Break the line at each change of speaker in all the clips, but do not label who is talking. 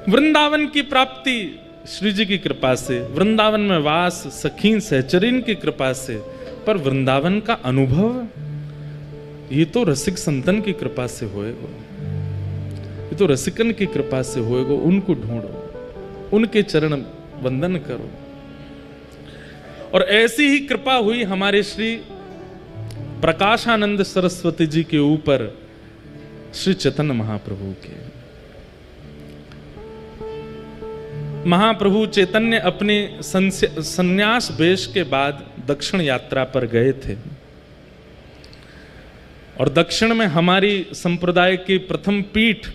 वृंदावन की प्राप्ति श्री जी की कृपा से, वृंदावन में वास सखीन सहचरीन की कृपा से, पर वृंदावन का अनुभव ये तो रसिक संतन की कृपा से होएगा, ये तो रसिकन की कृपा से होएगा। उनको ढूंढो, उनके चरण वंदन करो। और ऐसी ही कृपा हुई हमारे श्री प्रकाशानंद सरस्वती जी के ऊपर श्री चैतन्य महाप्रभु के। महाप्रभु चैतन्य अपने संन्यास वेश के बाद दक्षिण यात्रा पर गए थे, और दक्षिण में हमारी संप्रदाय की प्रथम पीठ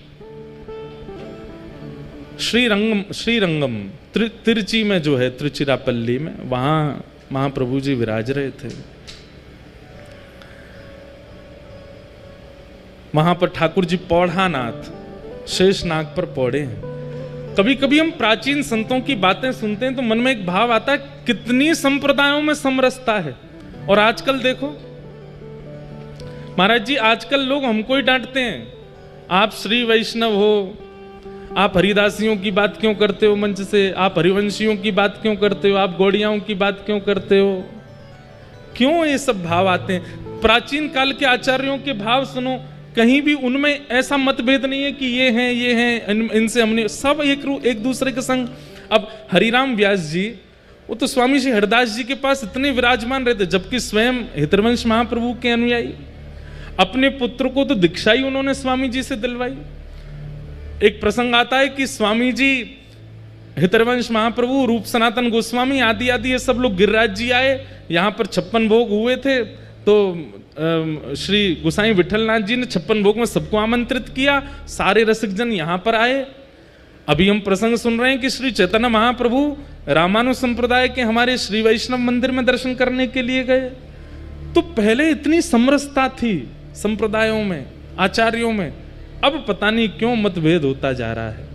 श्रीरंगम तिरुचि में जो है, तिरुचिरापल्ली में, वहां महाप्रभु जी विराज रहे थे। वहां पर ठाकुर जी पौढ़ानाथ शेषनाग पर पौड़े हैं। कभी कभी हम प्राचीन संतों की बातें सुनते हैं तो मन में एक भाव आता है, कितनी संप्रदायों में समरसता है। और आजकल देखो महाराज जी, आजकल लोग हमको ही डांटते हैं, आप श्री वैष्णव हो, आप हरिदासियों की बात क्यों करते हो मंच से, आप हरिवंशियों की बात क्यों करते हो, आप गौड़ियाओं की बात क्यों करते हो। क्यों ये सब भाव आते हैं? प्राचीन काल के आचार्यों के भाव सुनो, कहीं भी उनमें ऐसा मतभेद नहीं है कि ये हैं इनसे हमने, सब एक दूसरे के संग। अब हरिराम व्यास जी, वो तो स्वामी श्री हरदास जी के पास इतने विराजमान रहते, जबकि स्वयं हितरवंश महाप्रभु के अनुयायी। अपने पुत्र को तो दीक्षा ही उन्होंने स्वामी जी से दिलवाई। एक प्रसंग आता है कि स्वामी जी, हितरवंश महाप्रभु, रूप सनातन गोस्वामी आदि आदि ये सब लोग गिरिराज जी आए, यहाँ पर 56 भोग हुए थे, तो श्री गोसाई विठलनाथ जी ने 56 भोग में सबको आमंत्रित किया, सारे रसिक जन यहाँ पर आए। अभी हम प्रसंग सुन रहे हैं कि श्री चैतन्य महाप्रभु रामानु संप्रदाय के हमारे श्री वैष्णव मंदिर में दर्शन करने के लिए गए। तो पहले इतनी समरसता थी संप्रदायों में, आचार्यों में, अब पता नहीं क्यों मतभेद होता जा रहा है,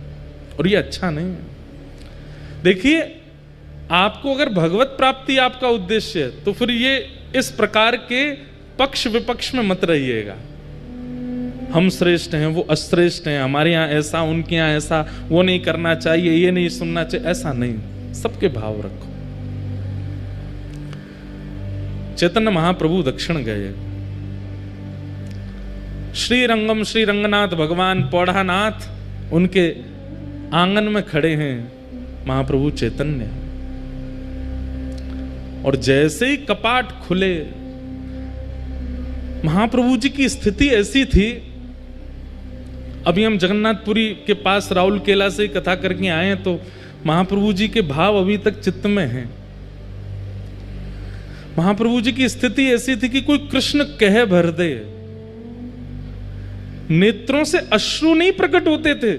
और ये अच्छा नहीं है। देखिए, आपको अगर भगवत प्राप्ति आपका उद्देश्य है, तो फिर ये इस प्रकार के पक्ष विपक्ष में मत रहिएगा। हम श्रेष्ठ हैं, वो अश्रेष्ठ हैं, हमारे यहाँ ऐसा, उनके यहाँ ऐसा, वो नहीं करना चाहिए, ये नहीं सुनना चाहिए, ऐसा नहीं। सबके भाव रखो। चैतन्य महाप्रभु दक्षिण गए, श्रीरंगम श्री रंगनाथ भगवान पौढ़ानाथ उनके आंगन में खड़े हैं महाप्रभु चैतन्य। और जैसे ही कपाट खुले, महाप्रभु जी की स्थिति ऐसी थी, अभी हम जगन्नाथपुरी के पास राउल केला से कथा करके आए हैं, तो महाप्रभु जी के भाव अभी तक चित्त में हैं। महाप्रभु जी की स्थिति ऐसी थी कि कोई कृष्ण कह भर दे, नेत्रों से अश्रु नहीं प्रकट होते थे।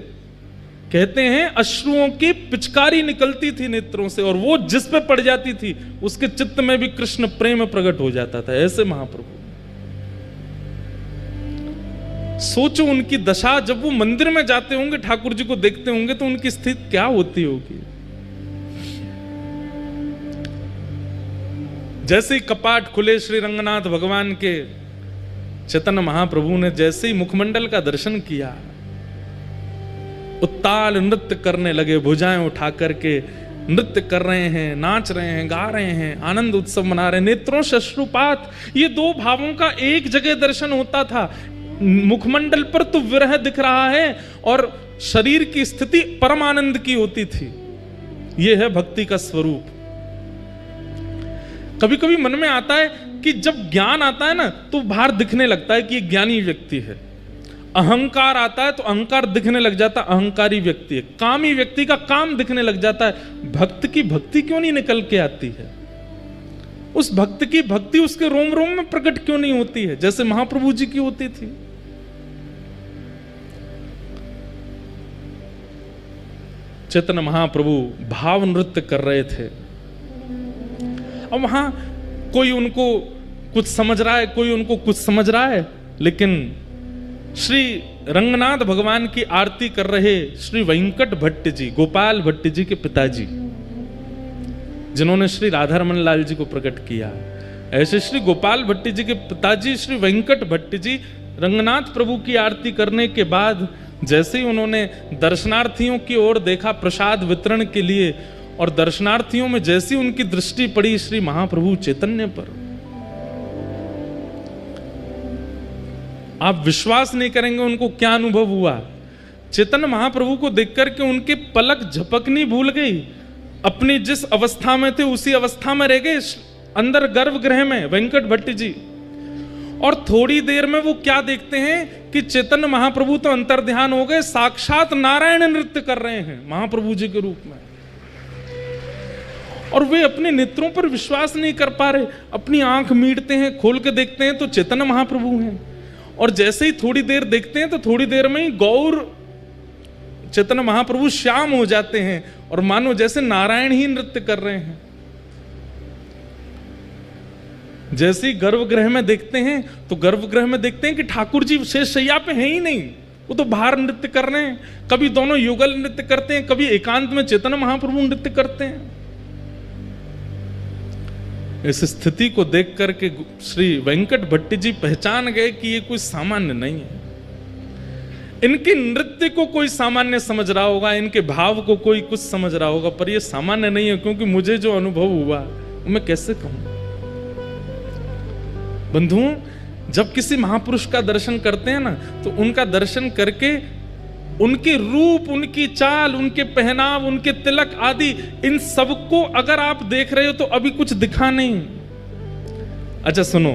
कहते हैं अश्रुओं की पिचकारी निकलती थी नेत्रों से, और वो जिस पे पड़ जाती थी उसके चित्त में भी कृष्ण प्रेम प्रकट हो जाता था। ऐसे महाप्रभु, सोचो उनकी दशा, जब वो मंदिर में जाते होंगे, ठाकुर जी को देखते होंगे, तो उनकी स्थिति क्या होती होगी। जैसे ही कपाट खुले श्री रंगनाथ भगवान के, चैतन्य महाप्रभु ने जैसे ही मुखमंडल का दर्शन किया, उत्ताल नृत्य करने लगे, भुजाएं उठा करके नृत्य कर रहे हैं, नाच रहे हैं, गा रहे हैं, आनंद उत्सव मना रहे हैं, नेत्रों से अश्रुपात। ये दो भावों का एक जगह दर्शन होता था। मुखमंडल पर तो विरह दिख रहा है, और शरीर की स्थिति परम आनंद की होती थी। यह है भक्ति का स्वरूप। कभी कभी मन में आता है कि जब ज्ञान आता है ना, तो बाहर दिखने लगता है कि ये ज्ञानी व्यक्ति है। अहंकार आता है तो अहंकार दिखने लग जाता, अहंकारी व्यक्ति है। कामी व्यक्ति का काम दिखने लग जाता है। भक्त की भक्ति क्यों नहीं निकल के आती है? उस भक्त की भक्ति उसके रोम रोम में प्रकट क्यों नहीं होती है, जैसे महाप्रभु जी की होती थी? चैतन्य महाप्रभु भाव नृत्य कर रहे थे। अब वहां कोई उनको कुछ समझ रहा है, कोई उनको कुछ समझ रहा है, लेकिन श्री रंगनाथ भगवान की आरती कर रहे श्री वेंकट भट्ट जी, गोपाल भट्ट जी के पिताजी, जिन्होंने श्री राधारमण लाल जी को प्रकट किया, ऐसे श्री गोपाल भट्ट जी के पिताजी श्री वेंकट भट्ट जी रंगनाथ प्रभु की आरती करने के बाद जैसे ही उन्होंने दर्शनार्थियों की ओर देखा प्रसाद वितरण के लिए, और दर्शनार्थियों में जैसी उनकी दृष्टि पड़ी श्री महाप्रभु चैतन्य पर, आप विश्वास नहीं करेंगे उनको क्या अनुभव हुआ। चैतन्य महाप्रभु को देख करके उनके पलक झपकनी भूल गई। अपनी जिस अवस्था में थे उसी अवस्था में रह गए, अंदर गर्भगृह में वेंकट भट्ट जी। और थोड़ी देर में वो क्या देखते हैं कि चैतन्य महाप्रभु तो अंतर्ध्यान हो गए, साक्षात नारायण नृत्य कर रहे हैं महाप्रभु जी के रूप में। और वे अपने नेत्रों पर विश्वास नहीं कर पा रहे, अपनी आंख मीटते हैं, खोल के देखते हैं तो चैतन्य महाप्रभु हैं। और जैसे ही थोड़ी देर देखते हैं तो थोड़ी देर में ही गौर चैतन्य महाप्रभु श्याम हो जाते हैं, और मानो जैसे नारायण ही नृत्य कर रहे हैं। जैसे ही गर्भगृह में देखते हैं तो गर्भगृह में देखते हैं कि ठाकुर जी शेष शैया पे हैं ही नहीं, वो तो बाहर नृत्य कर रहे हैं। कभी दोनों युगल नृत्य करते हैं, कभी एकांत में चैतन्य महाप्रभु नृत्य करते हैं। इस स्थिति को देख करके श्री वेंकट भट्ट जी पहचान गए कि ये कोई सामान्य नहीं है। इनके नृत्य को कोई सामान्य समझ रहा होगा, इनके भाव को कोई कुछ समझ रहा होगा, पर ये सामान्य नहीं है, क्योंकि मुझे जो अनुभव हुआ वो मैं कैसे कहूं। बंधुओं, जब किसी महापुरुष का दर्शन करते हैं ना, तो उनका दर्शन करके उनके रूप, उनकी चाल, उनके पहनाव, उनके तिलक आदि, इन सबको अगर आप देख रहे हो तो अभी कुछ दिखा नहीं। अच्छा सुनो,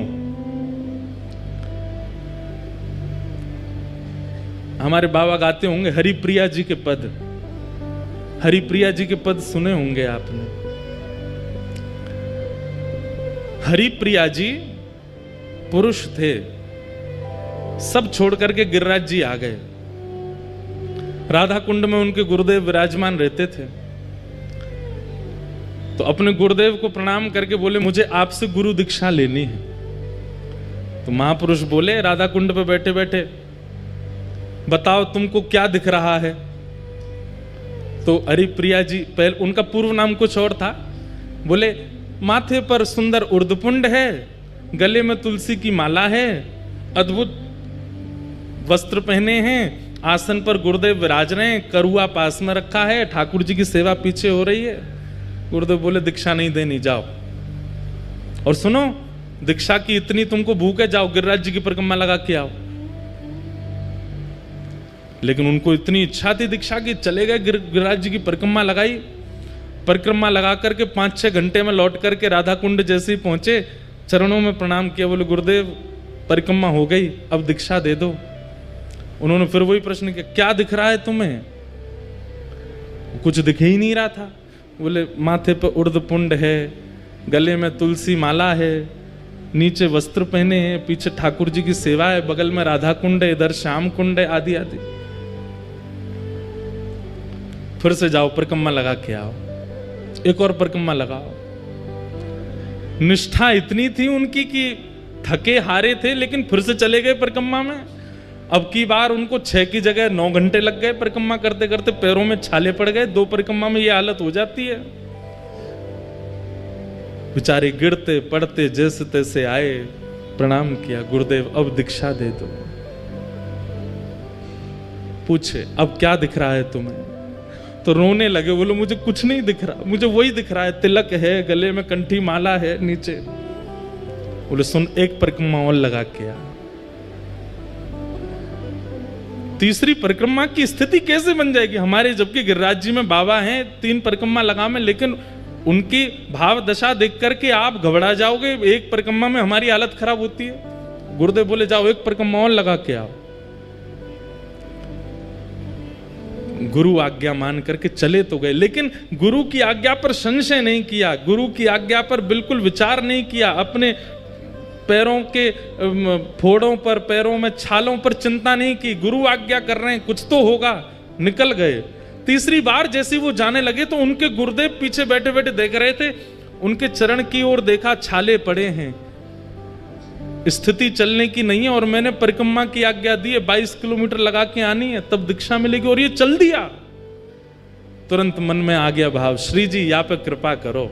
हमारे बाबा गाते होंगे हरिप्रिया जी के पद, हरिप्रिया जी के पद सुने होंगे आपने। हरिप्रिया जी पुरुष थे, सब छोड़ करके गिरिराज जी आ गए। राधा कुंड में उनके गुरुदेव विराजमान रहते थे, तो अपने गुरुदेव को प्रणाम करके बोले मुझे आपसे गुरु दीक्षा लेनी है। तो महापुरुष बोले राधा कुंड पे बैठे बैठे, बताओ तुमको क्या दिख रहा है। तो हरिप्रिया जी, पहले उनका पूर्व नाम कुछ और था, बोले माथे पर सुंदर उर्दपुंड है, गले में तुलसी की माला है, अद्भुत वस्त्र पहने हैं, आसन पर गुरुदेव विराज रहे हैं, करुआ पास में रखा है, ठाकुर जी की सेवा पीछे हो रही है। गुरुदेव बोले दीक्षा नहीं देनी, जाओ। और सुनो, दीक्षा की इतनी तुमको भूख है, जाओ गिरिराज जी की परिक्रमा लगा के आओ। लेकिन उनको इतनी इच्छा थी दीक्षा की, चले गए गिरिराज जी की परिक्रमा लगाई। परिक्रमा लगा करके 5-6 घंटे में लौट करके राधा कुंड जैसे ही पहुंचे, चरणों में प्रणाम किया, बोले गुरुदेव परिक्रमा हो गई, अब दीक्षा दे दो। उन्होंने फिर वही प्रश्न किया, क्या दिख रहा है तुम्हें? कुछ दिख ही नहीं रहा था। बोले माथे पे उर्दपुंड है, गले में तुलसी माला है, नीचे वस्त्र पहने हैं, पीछे ठाकुर जी की सेवा है, बगल में राधा कुंड है, इधर श्याम कुंड है, आदि आदि। फिर से जाओ परिक्रमा लगा के आओ, एक और परिक्रमा लगाओ। निष्ठा इतनी थी उनकी कि थके हारे थे, लेकिन फिर से चले गए परिक्रमा में। अब की बार उनको 6 की जगह 9 घंटे लग गए परिक्रमा करते करते, पैरों में छाले पड़ गए। 2 परिक्रमा में ये हालत हो जाती है। बेचारे गिरते पड़ते जैसे तैसे आए, प्रणाम किया, गुरुदेव अब दीक्षा दे दो। पूछे अब क्या दिख रहा है तुम्हें? तो रोने लगे, बोलो मुझे कुछ नहीं दिख रहा, मुझे वही दिख रहा है, तिलक है, गले में कंठी माला है नीचे। बोले सुन, एक परिक्रमा और लगा के आ। तीसरी परिक्रमा की स्थिति कैसे बन जाएगी हमारे, जबकि गिरिराज जी में बाबा हैं, 3 परिक्रमा लगा में, लेकिन उनकी भाव दशा देख करके आप घबरा जाओगे। एक परिक्रमा में हमारी हालत खराब होती है। गुरुदेव बोले जाओ एक परिक्रमा और लगा के आओ। गुरु आज्ञा मान करके चले तो गए, लेकिन गुरु की आज्ञा पर संशय नहीं किया, गुरु की आज्ञा पर बिल्कुल विचार नहीं किया, अपने पैरों के फोड़ों पर, पैरों में छालों पर चिंता नहीं की। गुरु आज्ञा कर रहे हैं, कुछ तो होगा, निकल गए। तीसरी बार जैसे वो जाने लगे तो उनके गुरुदेव पीछे बैठे बैठे देख रहे थे, उनके चरण की ओर देखा, छाले पड़े हैं, स्थिति चलने की नहीं है, और मैंने परिक्रमा की आज्ञा दी है, 22 किलोमीटर लगा के आनी है, तब दीक्षा मिलेगी, और ये चल दिया। तुरंत मन में आ गया भाव, श्री जी यहाँ पे कृपा करो।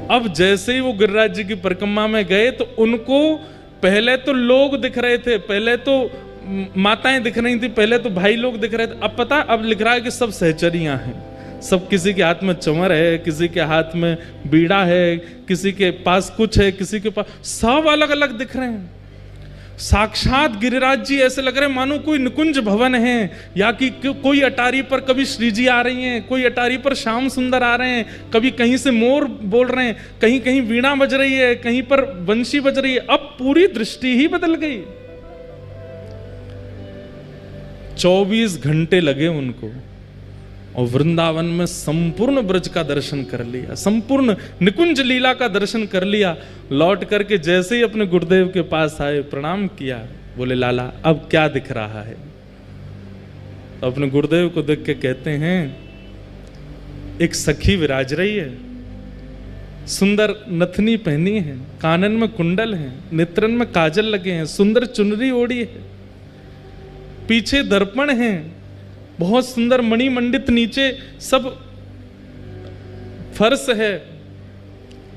अब जैसे ही वो गिरिराज जी की परिक्रमा में गए तो उनको पहले तो लोग दिख रहे थे, पहले तो माताएं दिख रही थी, पहले तो भाई लोग दिख रहे थे, अब लिख रहा है कि सब सहचरियां हैं, सब किसी के हाथ में चंवर है, किसी के हाथ में बीड़ा है, किसी के पास कुछ है, किसी के पास, सब अलग अलग दिख रहे हैं। साक्षात गिरिराज जी ऐसे लग रहे हैं मानो कोई निकुंज भवन है, या कि कोई अटारी पर कभी श्री जी आ रही हैं, कोई अटारी पर श्याम सुंदर आ रहे हैं, कभी कहीं से मोर बोल रहे हैं, कहीं कहीं वीणा बज रही है, कहीं पर बंशी बज रही है। अब पूरी दृष्टि ही बदल गई। 24 घंटे लगे उनको और वृंदावन में संपूर्ण ब्रज का दर्शन कर लिया, संपूर्ण निकुंज लीला का दर्शन कर लिया। लौट करके जैसे ही अपने गुरुदेव के पास आए, प्रणाम किया, बोले लाला अब क्या दिख रहा है? तो अपने गुरुदेव को देख के कहते हैं, एक सखी विराज रही है, सुंदर नथनी पहनी है, कानन में कुंडल है, नेत्रन में काजल लगे हैं, सुंदर चुनरी ओढ़ी है, पीछे दर्पण है, बहुत सुंदर मणि मंडित नीचे सब फर्श है,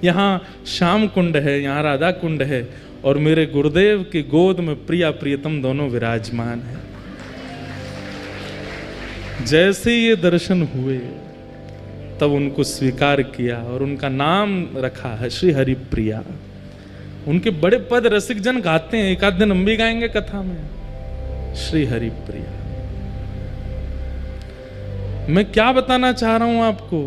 यहां श्याम कुंड है, यहां राधा कुंड है, और मेरे गुरुदेव की गोद में प्रिया प्रियतम दोनों विराजमान है। जैसे ये दर्शन हुए तब उनको स्वीकार किया और उनका नाम रखा है श्री हरि प्रिया। उनके बड़े पद रसिक जन गाते हैं, एक आध दिन हम भी गाएंगे कथा में, श्री हरि प्रिया। मैं क्या बताना चाह रहा हूं आपको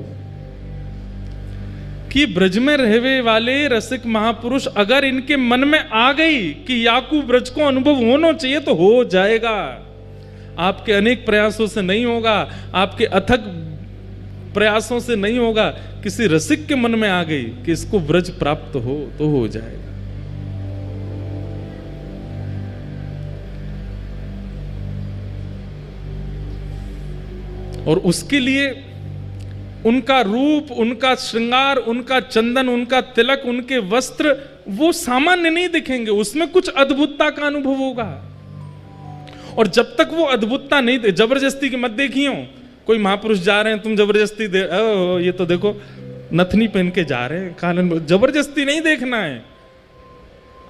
कि ब्रज में रहने वाले रसिक महापुरुष अगर इनके मन में आ गई कि याकू ब्रज को अनुभव होना चाहिए तो हो जाएगा। आपके अनेक प्रयासों से नहीं होगा, आपके अथक प्रयासों से नहीं होगा, किसी रसिक के मन में आ गई कि इसको ब्रज प्राप्त हो तो हो जाएगा। और उसके लिए उनका रूप, उनका श्रृंगार, उनका चंदन, उनका तिलक, उनके वस्त्र वो सामान्य नहीं दिखेंगे, उसमें कुछ अद्भुतता का अनुभव होगा। और जब तक वो अद्भुतता नहीं, जबरदस्ती की मत देखियो, कोई महापुरुष जा रहे हैं तुम जबरदस्ती ये तो देखो नथनी पहन के जा रहे हैं, कानन, जबरदस्ती नहीं देखना है।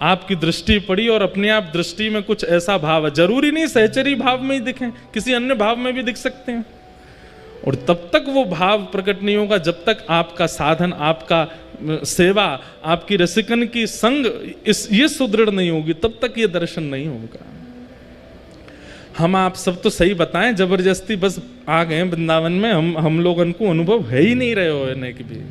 आपकी दृष्टि पड़ी और अपने आप दृष्टि में कुछ ऐसा भाव है, जरूरी नहीं सहचरी भाव में ही दिखें, किसी अन्य भाव में भी दिख सकते हैं। और तब तक वो भाव प्रकट नहीं होगा जब तक आपका साधन, आपका सेवा, आपकी रसिकन की संग ये सुदृढ़ नहीं होगी, तब तक ये दर्शन नहीं होगा। हम आप सब तो सही बताएं, जबरदस्ती बस आ गए वृंदावन में, हम लोगों को अनुभव है ही नहीं रहे होने की भी।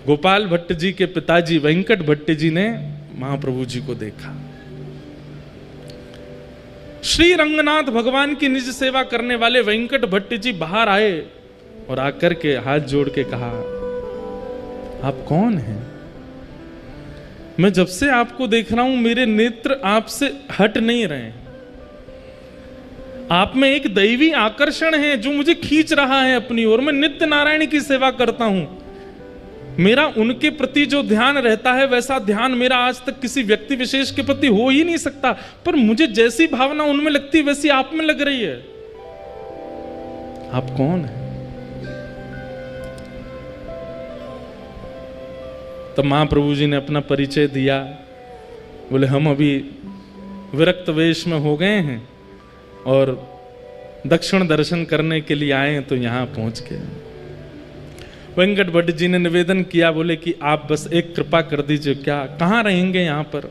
गोपाल भट्ट जी के पिताजी वेंकट भट्ट जी ने महाप्रभु जी को देखा। श्री रंगनाथ भगवान की निज सेवा करने वाले वेंकट भट्ट जी बाहर आए और आकर के हाथ जोड़ के कहा, आप कौन हैं? मैं जब से आपको देख रहा हूं मेरे नेत्र आपसे हट नहीं रहे। आप में एक दैवी आकर्षण है जो मुझे खींच रहा है अपनी ओर। मैं नित्य नारायण की सेवा करता हूं, मेरा उनके प्रति जो ध्यान रहता है वैसा ध्यान मेरा आज तक किसी व्यक्ति विशेष के प्रति हो ही नहीं सकता, पर मुझे जैसी भावना उनमें लगती है वैसी आप में लग रही है। आप कौन है? तो महाप्रभु जी ने अपना परिचय दिया। बोले हम अभी विरक्त वेश में हो गए हैं और दक्षिण दर्शन करने के लिए आए हैं, तो यहां पहुंच गए। वेंकट भट्ट जी ने निवेदन किया, बोले कि आप बस एक कृपा कर दीजिए, क्या कहाँ रहेंगे यहाँ पर?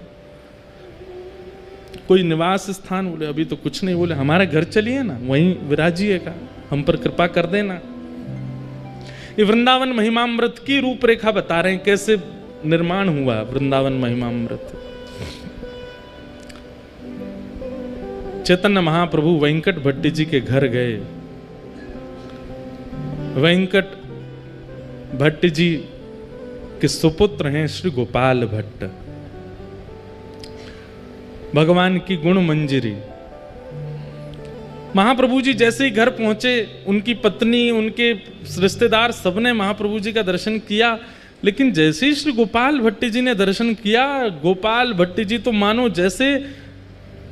कोई निवास स्थान? बोले अभी तो कुछ नहीं। बोले हमारे घर चलिए ना, वहीं विराजिएगा, हम पर कृपा कर देना। ये वृंदावन महिमामृत की रूपरेखा बता रहे हैं, कैसे निर्माण हुआ वृंदावन महिमामृत। चैतन्य महाप्रभु वेंकट भट्ट जी के घर गए। वेंकट भट्ट जी के सुपुत्र हैं श्री गोपाल भट्ट। भगवान की गुण मंजरी। महाप्रभु जी जैसे ही घर पहुंचे, उनकी पत्नी, उनके रिश्तेदार सबने महाप्रभु जी का दर्शन किया, लेकिन जैसे ही श्री गोपाल भट्ट जी ने दर्शन किया, गोपाल भट्ट जी तो मानो जैसे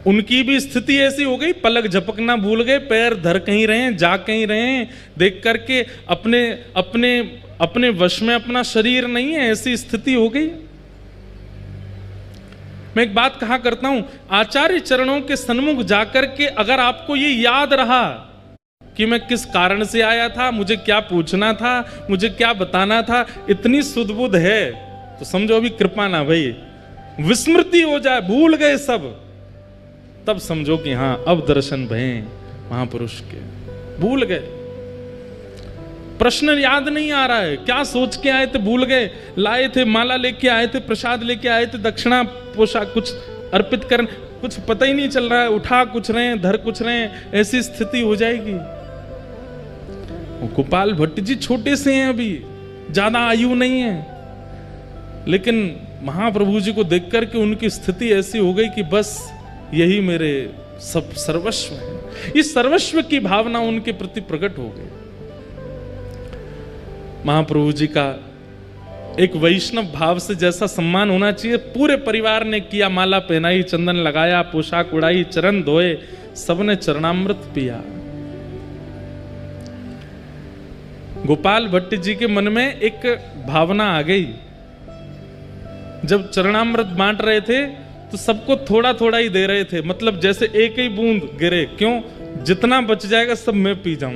उनकी भी स्थिति ऐसी हो गई, पलक झपकना भूल गए, पैर धर कहीं रहे, जा कहीं रहे, देख करके अपने अपने अपने वश में अपना शरीर नहीं है, ऐसी स्थिति हो गई। मैं एक बात कहा करता हूं, आचार्य चरणों के सन्मुख जाकर के अगर आपको ये याद रहा कि मैं किस कारण से आया था, मुझे क्या पूछना था, मुझे क्या बताना था, इतनी सुध-बुध है तो समझो अभी कृपा ना भाई। विस्मृति हो जाए, भूल गए सब, तब समझो कि हां अब दर्शन भये महापुरुष के। भूल गए, प्रश्न याद नहीं आ रहा है, क्या सोच के आए थे भूल गए, लाए थे माला लेके आए थे, प्रसाद लेके आए थे, दक्षिणा पोशाक कुछ अर्पित करने, कुछ पता ही नहीं चल रहा है, उठा कुछ रहे हैं, धर कुछ रहे हैं, ऐसी स्थिति हो जाएगी। गोपाल भट्ट जी छोटे से हैं, अभी ज्यादा आयु नहीं है, लेकिन महाप्रभु जी को देख करके उनकी स्थिति ऐसी हो गई कि बस यही मेरे सब सर्वस्व है। इस सर्वस्व की भावना उनके प्रति प्रकट हो गई। महाप्रभु जी का एक वैष्णव भाव से जैसा सम्मान होना चाहिए, पूरे परिवार ने किया। माला पहनाई, चंदन लगाया, पोशाक उड़ाई, चरण धोए, सबने चरणामृत पिया। गोपाल भट्ट जी के मन में एक भावना आ गई, जब चरणामृत बांट रहे थे तो सबको थोड़ा थोड़ा ही दे रहे थे, मतलब जैसे एक ही बूंद गिरे, क्यों, जितना बच जाएगा सब मैं पी जाऊंगा।